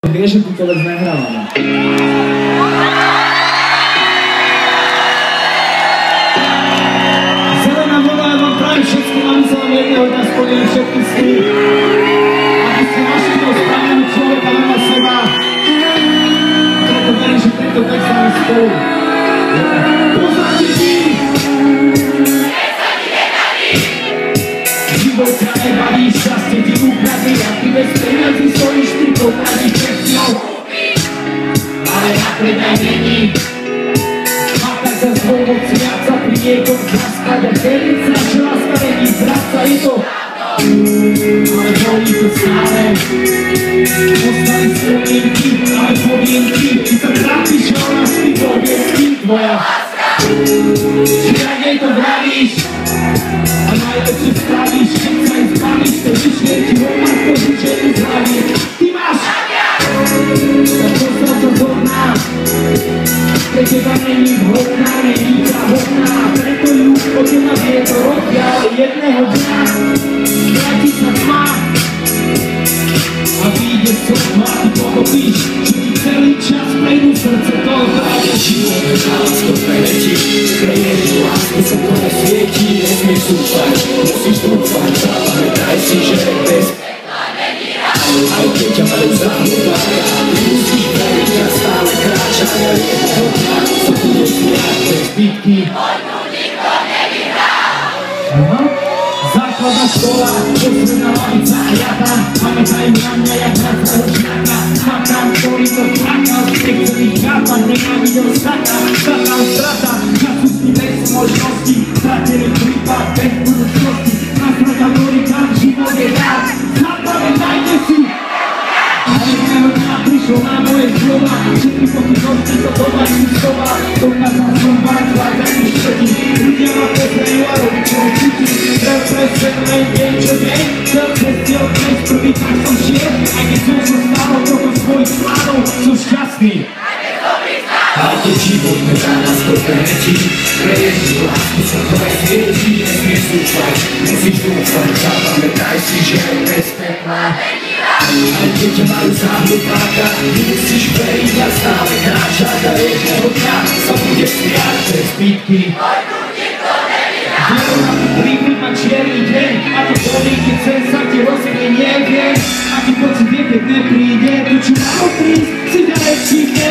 Vie, že túto vec nehrávame. Zelená voda, ja vám prajem všetkým, aby sa vám jedného dňa splnili všetky sny. Aby ste našli toho správneho človeka vedľa seba. Preto verím, že tento text sa vám spolu. Poznáte ti! Život ťa nebaví, šťastie ti ukradli a ty bez peniazy stojíš ty pokladí pred ňou. Ale napredaj není. A tak za svoj moc viaca pri niekom zaskať a kedy sa že láska není zradca, je to ale bolí to stále. Ostali spomienky, ale pomienky, ty sa trápiš, že ona si povie s tým tvoja láska. Či tak jej to vravíš a najlepšie spravíš, keď sa im zbavíš, to vyšne ti hovárko žičení z hlavy. Ty máš tak dostal sa zorná, pre teba není vhodná, není ťa hodná, preto ju od teba vietor oddia, ale jedného dňa stratí sa tma a vyjde sotva, ty pochopíš, že ti celý čas prejdú srdce toho zdravia. Život na lásko preletí, preješ lásku sa to nesvietí, nesmieš dúfať, musíš dúfať, zapamätaj si, že bez pekla není rád. Aj keď ťa majú zahnúvajú, musíš veriť a stále kráčať a jedného dňa sa bude smiať bez bitky. Vojnu nikto nevyhrá. Základná škola, posledná lavica a jata, pamätajú na mňa jak hradného šľaka. Makám, ktorý to plakal, nechcených chápať, nenávidel saka, štatám strata, času bez možnosti, stratený prípad, bez budúcnosti, nastrata, ktorý kam život je rád. Zapamätajte si! A jedného dňa prišlo na moje slova, všetky pochybnosti to doma si slova, dokázal som vám zvládať všetky, ľudia ma pozrejú a robí čo cíti. Chcel presne len deň čo deň, chcel cesty od dnes prvý tak som šiel, aj keď som sa stalo toľko svojich plánov, som šťastný. Aj keď život nedá nás to preletí, preježiť lásku sa to nesvietí, nesmieš dúfať, musíš dúfať, zapamätaj si, že bez pekla není rád. Aj keď ťa majú zahnúváka, musíš veriť a stále kráčať a jedného dňa sa bude smiať bez bitky. Príklad ma čierny deň, a to bolí, keď sen sa ti rozprie, neviem, aký pocit je, keď nepríde, tu čo má prísť, si ďalej číte.